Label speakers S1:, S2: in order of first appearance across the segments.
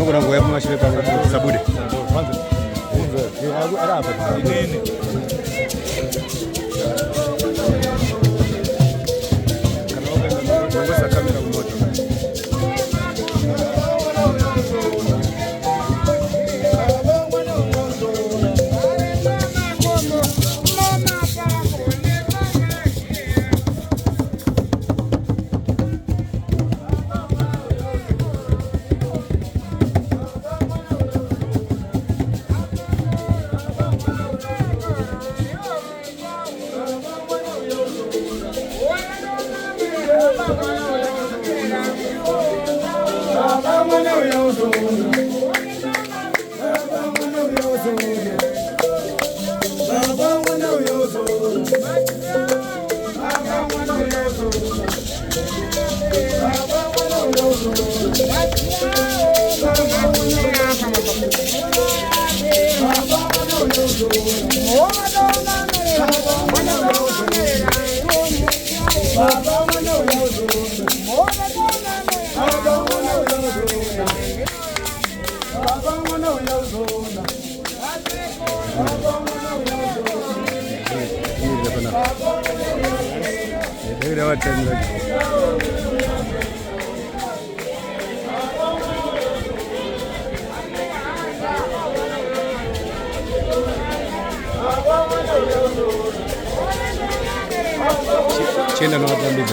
S1: Mungura ngoya mashire pa Sabude. Kwanza. Ara hapa. Nini? Kana kamera umoto. Chenda na watu ambao ndio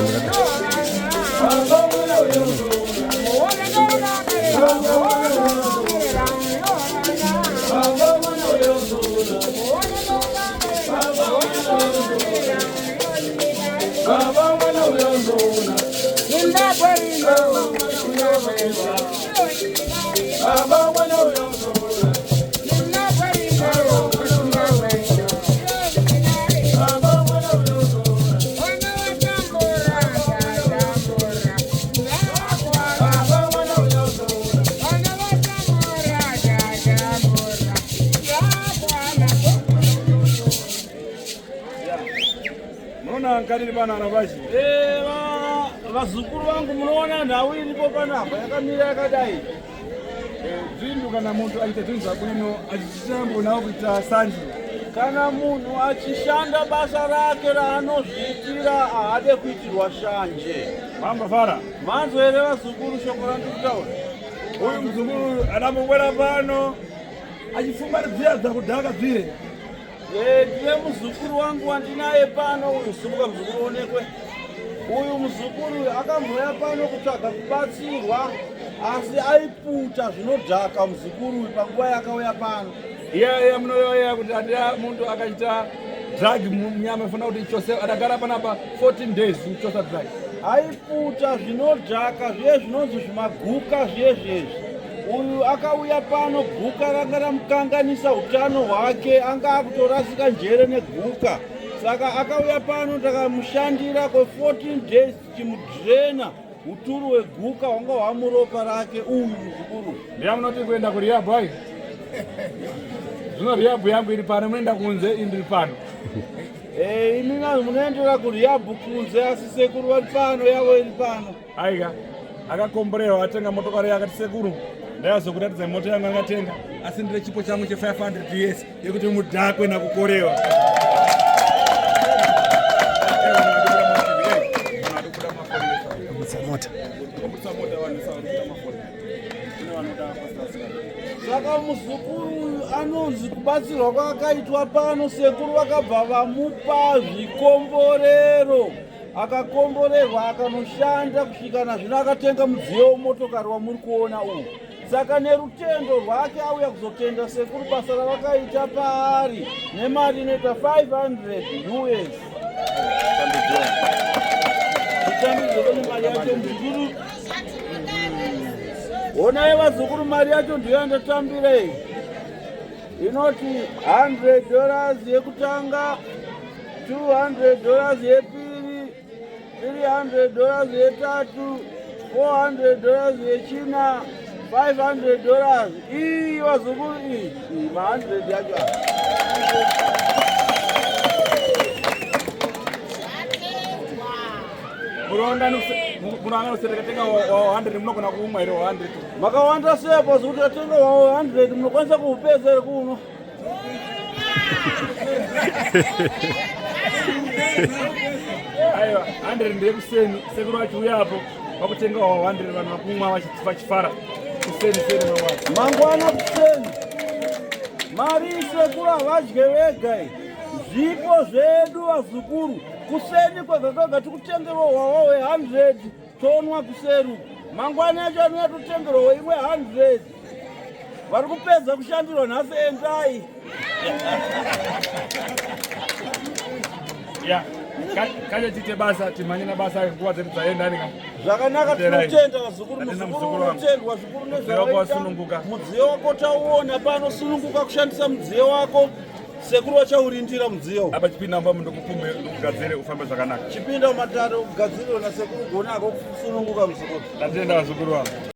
S2: Kadiri bana anabashi. Vazukuru vangu munoona nhau iripo panapa yakamira yakadai. Zvinhu kana muntu aita zvinhu zvabwino achichitambo nawo kuita sanje. Kana munhu achishanda basa rake raanozviitira haade kuitirwa shanje. Mamba fara. Manzo here vazukuru shoko randikutaura. Uyu muzukuru anambobwera pano achifumaridzira dzakudhaka dzire. Ndiye muzukuru wangu wandinaye pano uyu simuka muzukuru onekwe. Uyu muzukuru akambouya pano kutsvaga kubatsirwa asi aiputa zvinodhaka muzukuru panguva yakauya pano. Iya munoyoya kuti andira muntu akaita drug munyama ifana kuti chose adagara panapa 14 days kuchosa drug. Aiputa zvinodhaka zviye zvinonzi zvimaguka zviye zvezvi. Uyu akauya pano guka ranga ramukanganisa utano hwake, anga akutorasika njere neguka. Saka akauya pano takamushandira kwa 14 days tichimudrena uturu hweguka wanga hwamuropa rake uyu muzukuru. Ndiya munoti kuenda kurihabhu hai? Zvino rihabhu yangu iri pano, munoenda kunze indiri pano. Imi munoendera kurihabhu kunze asi sekuru vari pano yavo iri pano. Aika akakomborerwa atenga motokari yakati sekuru ndayazokuratidza moto yangu akatenga asi ndire chipo changu che 500 PS yekuti mudhakwe nakukorewa. Saka muzukuru anonzi kubatsirwa kwakaitwa pano, sekuru vakabva vamupa zvikomborero. Akakomborerwa akanoshanda kusvikana zvino akatenga mudziyo wemotokari wamuri kuona uyu. Saka nerutendo rwake auya kuzotenda sekuru basa ravakaita paari nemari inoita 500 US. Kutambidzwa kune mari yacho muzukuru. Onai vazukuru, mari yacho ndiyo yandatambirei. Inoti $100 yekutanga, $200 yepiri, $300 yetatu, $400 yechina, $500. Iyi vazukuru iyi ma100 yacho. muronda munanga usereketenga wa 100 munogona kuumwa iro 100 makawanda sepo zikuti atenga wa 100 munokwanisa kuupeza iri kuno aiwa 100 ndekuseni sekuru achiuyapo wakutenga wa 100 vanhu vakumwa vachifara kuseni mangwana kuseni mari sekuru havadye vega zvipo zvedu vazukuru kuseni kwega kwega tikutengerwa wawo we100 tonwa kuseru mangwana yacho anouya totengerwa weimwe 100 vari kupedza kushandirwa nhasi endai ya kacha tiite basa timhanye nabasa nguva dzedu dzaenda
S3: zvakanaka tinotenda vazukuru muzukuru unotendwa zvikuru nezvavaita mudziyo wako tauona pano sununguka kushandisa mudziyo wako sekuru wachaurindira mudziyo
S2: apa chipinda mba ndokupumbe ndokugadzire ufambe zvakanaka
S3: chipinda mumatare ugadzire na sekuru gonako kusununguka muzukuru
S2: tatenda vazukuru vangu